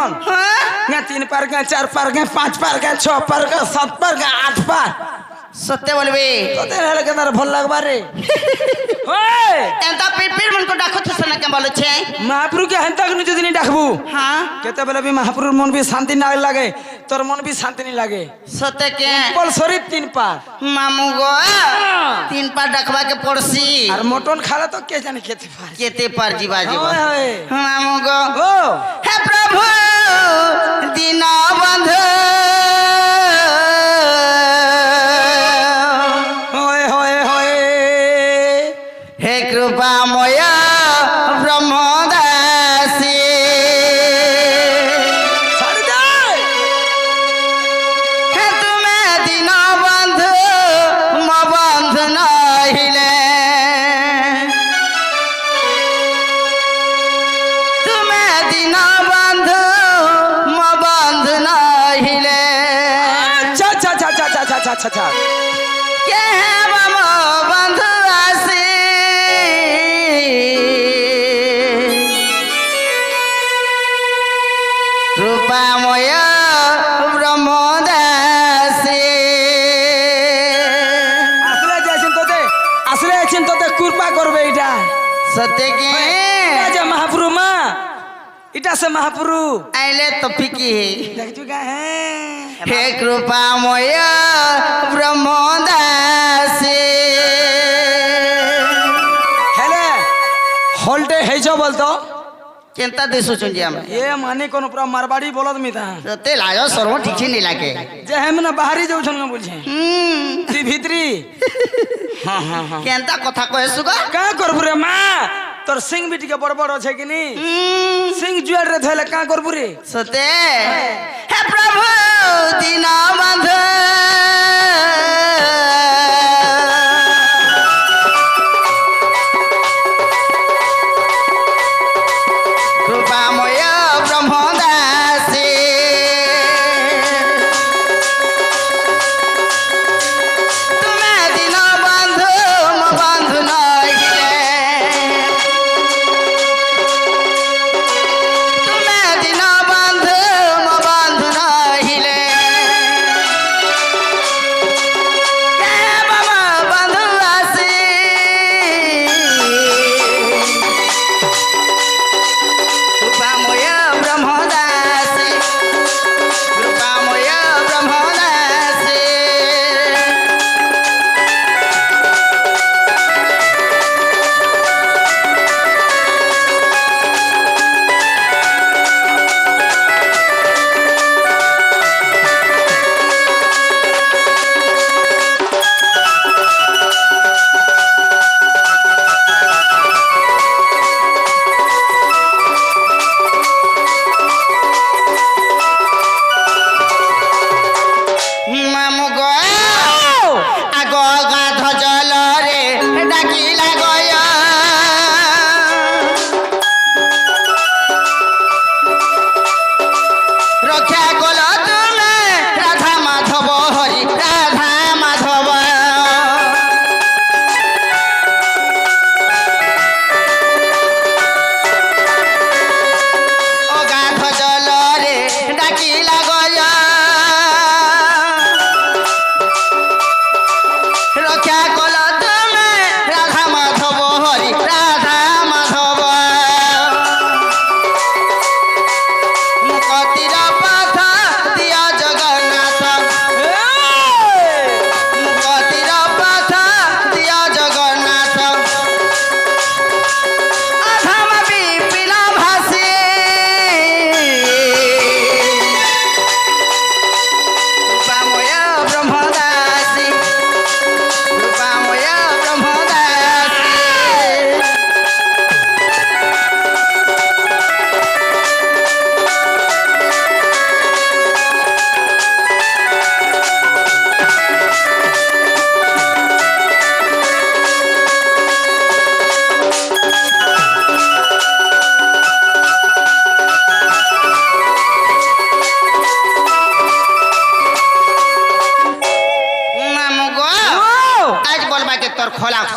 Mutton হ্যাঁ 3 পার 4 পার 5 পার 6 পার 7 পার 8 পার সত্যি বলবি তোদের হেলে কেনার ভাল লাগবা রে ওই এন্তা পিপির মন কো ডাকছস না কে বলছে মহাপ্রভু কে হেন্তা কনে যদি নি ডাকবু হ্যাঁ কেতে বেলা বি মহাপ্রভুর মন বি শান্তি না লাগে তোর মন বি শান্তি নি লাগে সত্যি কে বল শরীর 3 পার মামু গো 3 পার ডাকবা কে পড়ছি আর মটন খালে তো কে জানি খেতে পারে কেতে পার জীবা জীবা ওই ওই মামু গো ও হে প্রভু দীনবন্ধু ওই ওই ওই হে কৃপাময় ব্রহ্মদাসী ছাড়ি দে হে তুমি দীনবন্ধু মো বন্ধু নহিলে তুমি দীনবন্ধু মো বন্ধু নহিলে আচ্ছা আচ্ছা আচ্ছা আচ্ছা আচ্ছা আচ্ছা আচ্ছা কে মম বন্ধু আসি রূপাময় ব্রহ্মদাসী আসলে আছেন তোতে কৃপা করবে এটা সত্য কি যে মহাপুরু মা এটা সে মহাপুরু আইলে তো ফিকি দেখছু গা হ্যাঁ হে কৃপাময় ব্রহ্মদাসী হেলে হলটে হেইছ বলতো কেনতা দিশুছুন যে আমি এ মানে কোন পুরা মারবাড়ি বলদ মিতা সত্যি লাজ সর্ব ঠিক নি লাগে যে হেম না বাহারি যাউছন না বলছে হুম তুই ভিতরি হ্যাঁ হ্যাঁ হ্যাঁ কেনতা কথা কয়েছু গো কা করবু রে মা তোর সিং বি টিকে বড় বড় আছে কিনি সিং জুয়ার রে ধইলে কা করবু রে সতে হে প্রভু দীনবন্ধু কৃপাময় ব্রহ্মদাসী তুমি দীনবন্ধু মো বন্ধু নহিলে তুমি দীনবন্ধু মো বন্ধু নহিলে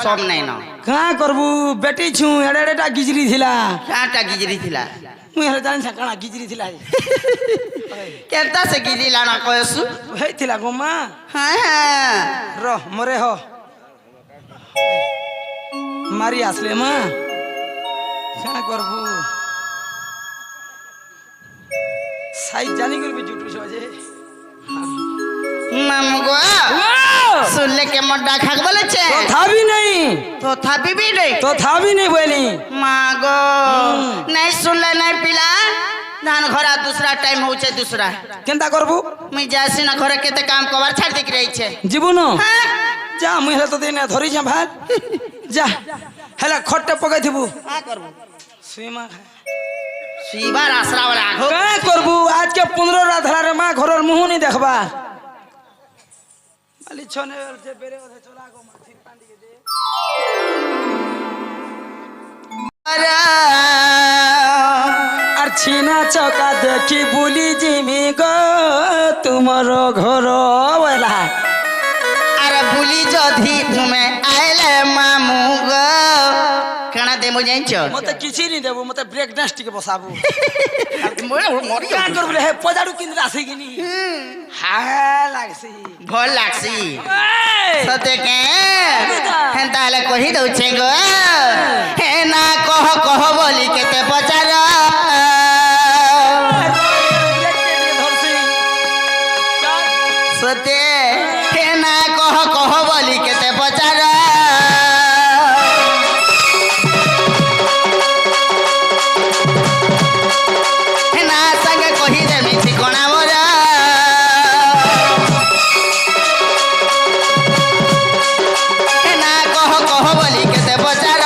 কম নাই না কাঁ করবু বেটি ছু এড়ে এড়েটা গিজরি থিলা কাটা গিজরি থিলা মুই হেলে জানি না কাଣା গিজরি থিলা কেনতা সে গিজরিলা না কয়সু হেই থিলা গো মা হ্যাঁ হ্যাঁ রহ মরে হ মারি আসলে মা কাঁ করবু সাইজ জানি করবি জুটু সহজে মামু গো শুনলে কেমন ডাকাক বলেছে থাবি নাই তো থাপিবি নেই তো থাবি নাই বলি মা গো নাই শুনলে নাই পিলা ধান ঘরা दूसरा टाइम होचे दूसरा কেনতা করবু मैं जासी ना घरे केते काम कबार छाड़ दिख रही छे জীবন যা মুই হেলে তো দিনে ধরি যা ভাত যা হেলে খট্টে পকাই থিবু का करबो সুইমা सीबार आसरा वाला आगो কাঁ করবু আজকে 15 রাত হলারে মা ঘরের মুহ নি দেখবা মালি ছনে যে বেরে ওঠে চলা গো মাছির পান্ডিকে দে আর ছিনা চকা দেখি বুলি জিমি গো তোমার ঘর বলা अरे भूली जधी तुम्हें आइले मामू गो केना देमो जाइछो মতে কিছু নি দেবো মতে ব্রেক ডান্স টিকে বসাবো मोरे मरी কাঁ করবু হে পজাড়ু কিনরা আসে কিনি হা লাগছি भल लागसी এই! सते के हेंता ले कहि दउ छे गो हे ना कह बोली केते पचार सते हे ना कह बोली केते पचार हे ना संग कहि देमी ठिकाना मोरा हे ना कह बोली केते पचार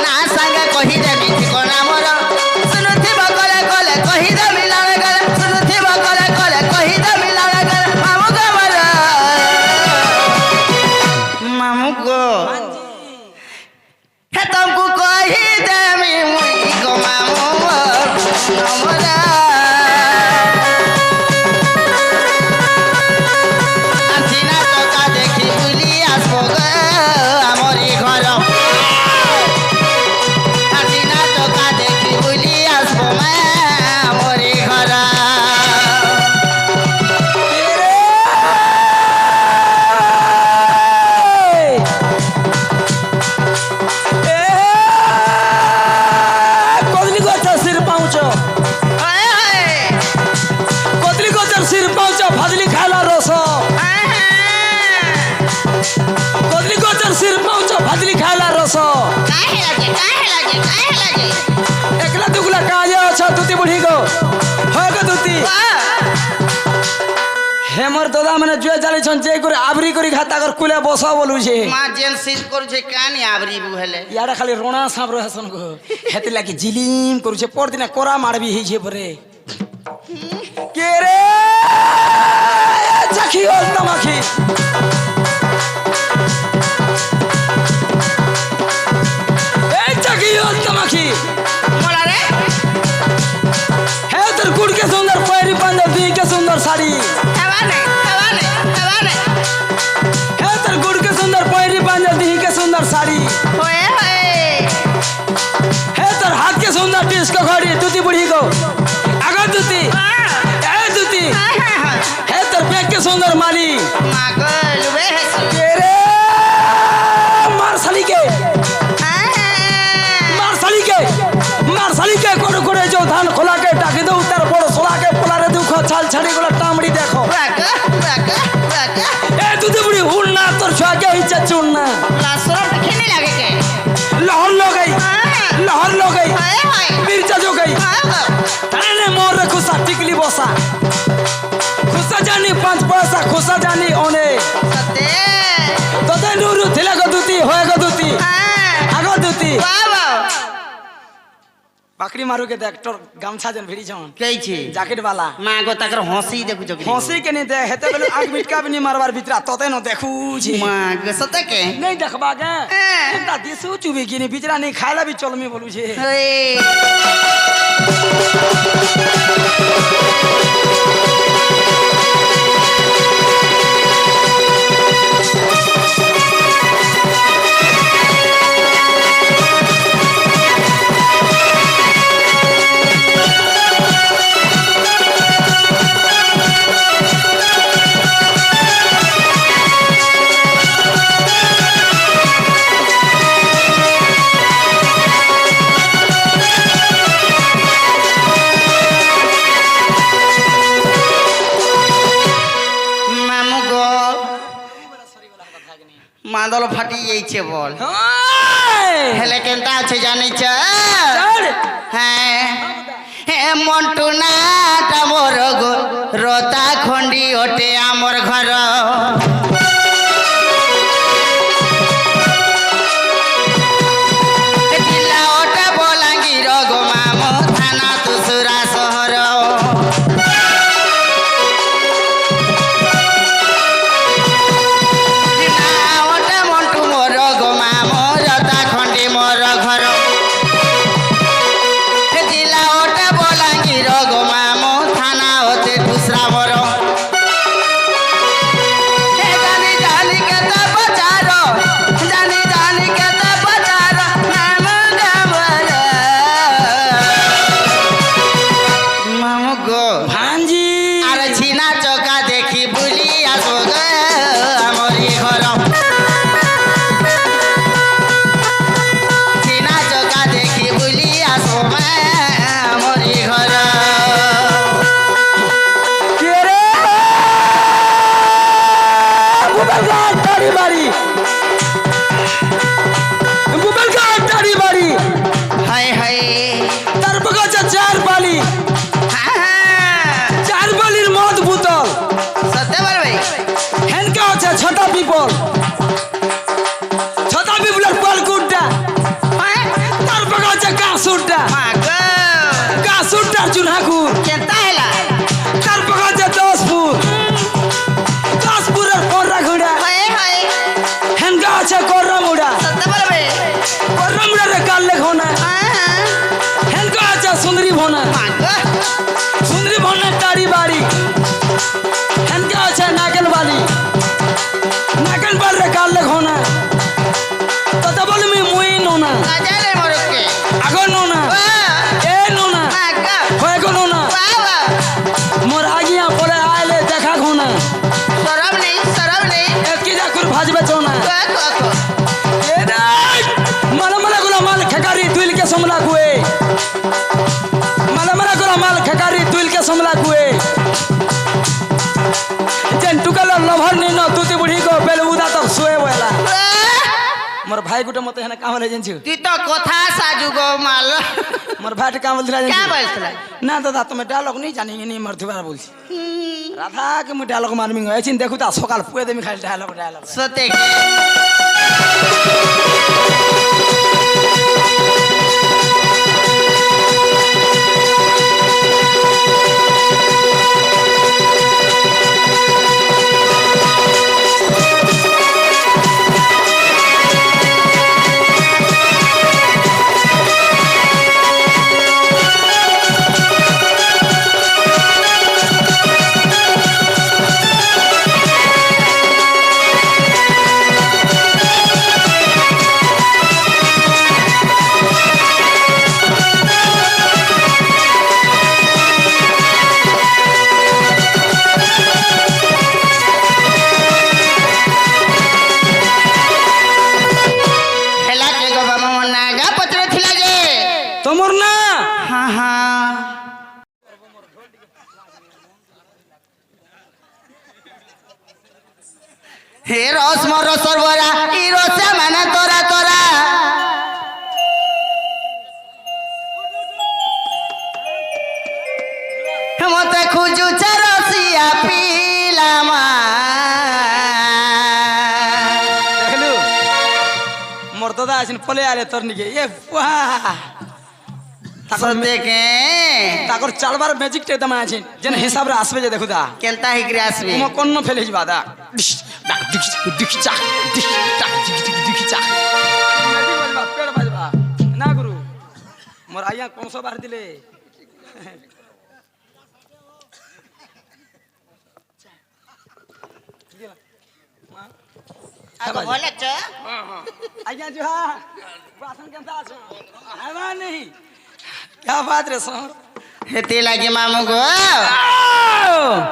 ना संग कहि देमी ठिकाना मोरा सुनुथि बकले कले कहि देमी लागे गले सुनुथि बकले कले कहि देमी लागे गले मामू गो मोरा मामू गो हे तुमको कहि देमी मुई गो मामू मोरा आंथिना टका देखि बुली आसबो गो हमरी घर आंथिना टका देखि बुली आसबो मैं हमरी घर কদলি গছর সির পাউছ हाय हाय কদলি গছর সির পাউছ ভাজলি খাইলা রস কদলি গছর সির পাউছ ভাজলি খাইলা রস काहे लागे একলা দুগুলা কাজে অছ দুতি বুড়ি গো হয় গো দুতি হেমর দাদা মানে জুয়ে চালিছন যে করে আবরি করি খাতা কর কুলে বসা বলুছে मां जेन सीज करू कानी आबरी बुहेले ইয়ারা খালি রোনা সাপ রহেছন গো হেতে লাগি জিলিম করুছে পরদিনা কোরা মারবি হইছে পরে কে রে চাখি ওল তামাখি এই চাখি ওল তামাখি मोला रे হে তোর গুড় কে সুন্দর পয়রি পাঞ্জাব দুই কে সুন্দর শাড়ি हवाने হে তোর গুড় কে সুন্দর পয়রি পাঞ্জাব দুই কে সুন্দর শাড়ি होए होए হে তোর হাত কে সুন্দর ডিস্কো ঘড়ি দুতি বুড়ি গো আগা দুতি এ দুতি হে তোর পেট কে সুন্দর মালি मागल वे কে রে মার শালিকে মার শালিকে করে করে যে ধান খোলাকে ডাকে দৌ তার বড় সোলাকে পোলারে দুঃখ ছাল ছাড়ি গুলো টামড়ি দেখো वाका वाका वाका এ দুতি বুড়ি হুল না তোর ছোয়াকে ইচ্ছা চুন না लासरा खेने लगे के লহর লগই हाय हाय মির্জা যোগাই তানে মোর রে খুসা টিকলি বসা খুসা জানি 5 পয়সা খুসা জানি অনেক सते তোতে নুরু থিলা গো দুতি হয় গো দুতি আগো দুতি बाबा বাকরি মারু কে দেখ তোর গামছা যেন ভিড়ি ছন कही छे জ্যাকেট वाला मां गो तकर हंसी देखु जगरी हंसी के नहीं दे हेते बेलु आग मिटका भी नहीं मारवार भीतरा तोते न देखू छी मां गो सते के नहीं देखबा के एंता दिसु चुबी की नहीं भीतरा नहीं खाइला भी चलमी बोलू छे होए মাদল ফাটি যাইছে বল ওই! হেলে কেনতা আছে জানিছ চল। হ্যাঁ হে মন্টু নাটা মোর গো রতা খন্ডি ওটে আমর ঘর জিলা ওটা বলাঙ্গীর গো মাম থানা তুসুরা শহর ওটা মন্টু মোর গো মাম রতা খন্ডি মোর ঘর জিলা ওটা বলাঙ্গীর গো মাম থানা হতে খুচরা মোর জানি জানি কেতে বচার জানি জানি কেতে বচার নাম গামর মামু গো ভাঞ্জি আর ছিনা চকা দেখি বুলি আসো গে আমরি ঘর ছিনা চকা দেখি বুলি আসো মে আমরি ঘর কে রে বুবেল গান তাড়ি বাড়ি বুবেল গান তাড়ি বাড়ি হায় হায় তার বগাছে চার বালি হ্যাঁ চার বালির মদ বোতল সত্যি বলবে হেনকা আছে ছটা পিপল ছটা পিপলের পালকুটটা তার বগাছে কাসুরটা মা গো কাসুরটা চুনহাকুর কেনতা হেলা তার বগাছে 10 ফুট 10 ফুটের পররা ঘোড়া হায় হায় হেনকা আছে কররামুড়া সত্যি বলবে কররামুড়া রে কাললে ঘোনা হ্যাঁ হেনকা আছে সুন্দরী ভোনা মা গো সুন্দরী ভোনা তাড়ি বাড়ি হেনকা আছে নাকেল বালি নাকেল বাল রে কাললে ঘোনা তত বলি মুই নোনা গাজালে মরকে আগো নোনা এ নোনা মা গো হয়ে গো নোনা বাবা মোর আগিয়া পরে আইলে দেখা ঘোনা সরব নেই কি জাকুর ভাজবে চোনা এ নাই মালা মালা গুলা মাল খেকারি তুইল কে সমলা কুয়ে মালা মালা গুলা মাল খেকারি তুইল কে সমলা কুয়ে যেন টুকাল লভর নিন তুতি বুড়ি গো বেল উদা তক শুয়ে বলা মোর ভাই গুটে মতে হেনে কাম ले जंछु তুই তো কথা সাজু গো মাল मोर भाई काम बोलथिला क्या जंछु बोलथिला ना दादा तुम डायलॉग नहीं जानी नहीं मरथिबार बोलছি राधा के मु डायलॉग मारमी हयछिन देखु ता सकाल पुए देमी खाली डायलॉग সত্যি হেলা কে গো বাবা মন নাগা পত্র থিলা যে তোমর না হ্যাঁ হ্যাঁ হে রস মর সরবরা ই রসা মানে তোরা তোরা মতে খুঁজু চারসিয়া পিলামা দেখলু মোর দাদা আছেন পলে আলে তোর নিকে এ বাহ দেখে তাকর চালবার ম্যাজিক তে দমা আছেন যেন হিসাব রে আসবে যে দেখু দা কেনতা হিগরে আসবি মো কোন ফেলে যাবা দা দিখ দিখ চা দিখ চা দিখ চা ম্যাজিক বাজবা পেড় বাজবা না গুরু মোর আইয়া কোন সো বার দিলে আগে বলে চ आइया जो है बासन के अंदाज है नहीं क्या बात रे सर হেতি লাগি মামু গো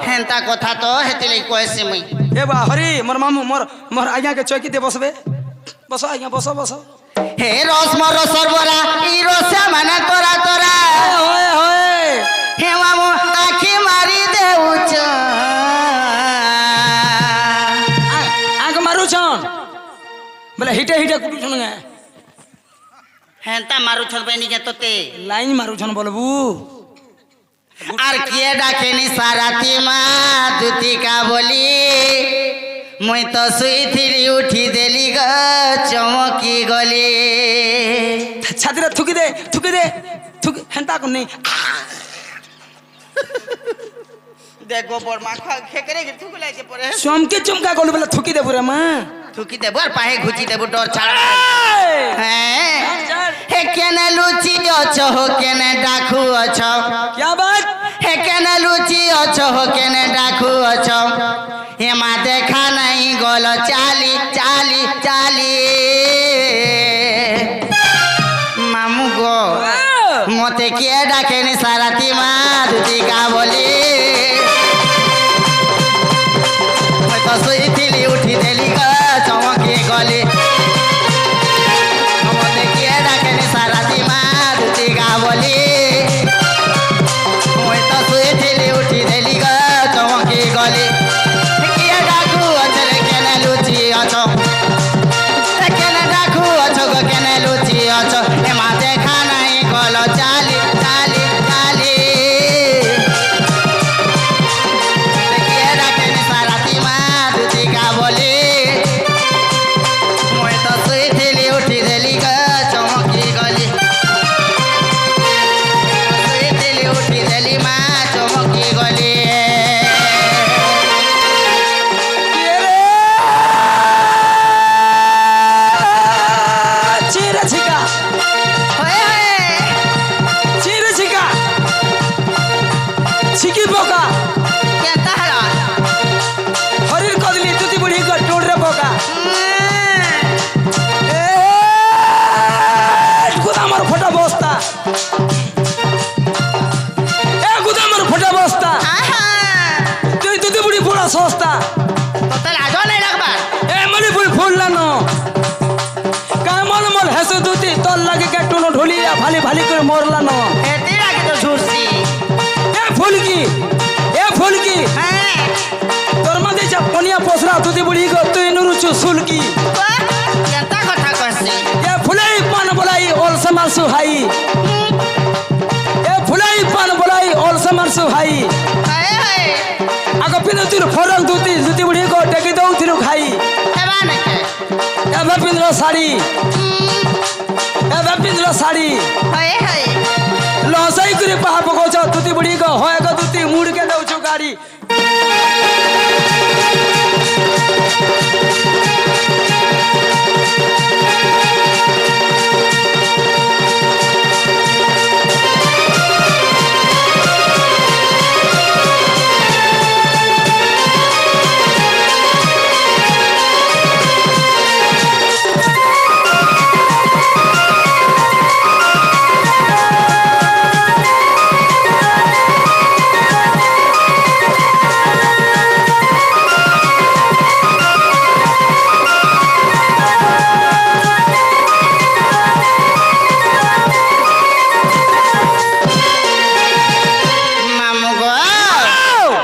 হেনতা কথা তো হেতি লাগি কইছি মুই ए बा हरी मोर मामू मोर मोर आइया के चौकी दे बसबे बसो आइया बसो बसो হে রস মর সরবরা ই রসা মানে তোরা তোরা होए होए হে মামু আখি মারি দেউছ आग मारू छन হিটে হিটে কুটুছন গে হেনতা মারুছন বেনিকে তোতে লাইন মারুছন বলবু আর কে ডাকেনি সারাতি মা দুতিকা বলি মুই তো শুইথিলি উঠি দেলি গ চমকি গলি ছাতিরা থুকি দে থুকি হেন্তা কোন নেই দেখো বড় মা খেকরে থুকি লাইছে পরে চমকে চমকা গলু বলে থুকি দে পুরা মা থুকি দেব আর পাহে ঘুচি দেব ডর ছাড়া হ্যাঁ হে কেনে লুচি অছো হো কেনে ডাকু অছো क्या बात হে কেনে লুচি অছো হো কেনে ডাকু অছো হে মা দেখা নাই গল চালি চালি চালি মামু গো মতে কে ডাকেনি সারাতি মা দুতিকা বলি মই তো শুইথিলি উঠি দেলি গ চমকি গলি মতে কে ডাকেনি সারাতি মা দুতিকা বলি মই তো শুইথিলি উঠি দেলি গ চমকি গলি কিয়ে ডাকু অচরে কেনে লুচি অছ কেনে ডাকু অছ গো কেনে লুচি অছ এ মা দেখা নাই গল চালি চালি চালি কিয়ে ডাকেনি সারাতি মা দুতিকা বলি মই তো শুইথিলি উঠি দেলি গ চমকি গলি শুইথিলি উঠি দেলি মা চমকি গলি চিরে ছিকা হয়ে হয়ে চিরে ছিকা ছিকি পোকা কে তাহলা হরির কদলি তুতি বুড়ি গো টোড়রে পোকা এ গুদামর ফটা বস্তা এ গুদামর ফটা বস্তা আহা তুই তুতি বুড়ি বড় সস্তা তোতে লাজ নাই রাখবার এ মণিপুর ফুললানো কামল মল হেসু দুতি তোর লাগে কে টুনো ঢুলিয়া ভালি ভালি করে মরলানো এতে আগে তো ঝুরছি এ ফুলকি হ্যাঁ তোর মাঝে যা পনিয়া পসরা তুতি বুড়ি গো তুই নুরুচু সুলকি কেনতা কথা কইছি এ ফুলাই পান বলাই অল সমার সুহাই এ ফুলাই পান বলাই অল সমার সুহাই হয়ে হয়ে আগ পিনু তির ফরক দুতি দুতি বুড়ি গো টেকি দউ তিরু খাই হেবা নাকি এবে পিন্দ্র শাড়ি এবে পিন্দ্র শাড়ি হয়ে হয়ে লসাই করে পাহা পকাউছ তুতি বুড়ি গো হয় গো তুতি মুড়কে দউছু গাড়ি মামু গো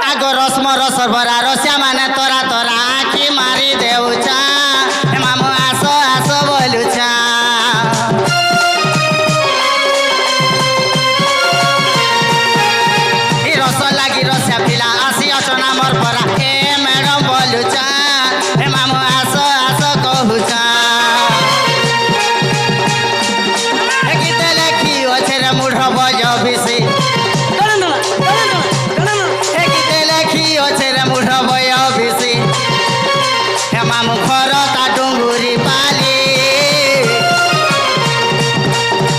আগ রসমর সরবরা রসিয়া মানে তোরা তোরা আখি মারি দেউছা মামু আস আস বলুছা এই রস লাগি রসিয়া পিলা আসি অচনা মর পরা এ ম্যাডাম বলুছা মামু আস আস কহুছা গীতে লেখি অছে রে মুঢ় বজ বিশি গীতে লেখি অছে রে মুঢ় বয় বিশি হে মামু ঘর তা ডুঙ্গুরি পালি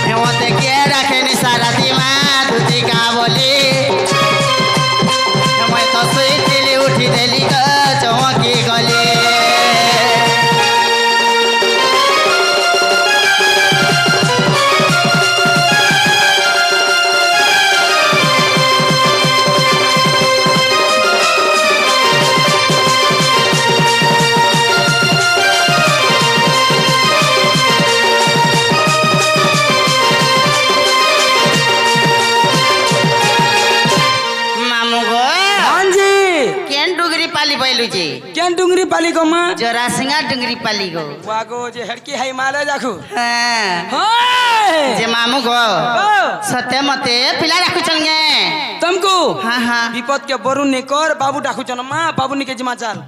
হে মতে কে রাখেনি সারাতি মা দুতিকা বলি पाली बैलू जी क्या डुंगरी पाली को माँ जोरा सिंगा डुंगरी पाली गो वागो जे हड़की हाई माले जाखू हाँ हाय जे मामू गो सत्य मते पिला रखु चंगे तुमको हाँ हाँ विपद के बरुण ने कर बाबू डाकू चन माँ बाबू निके जिमा चाल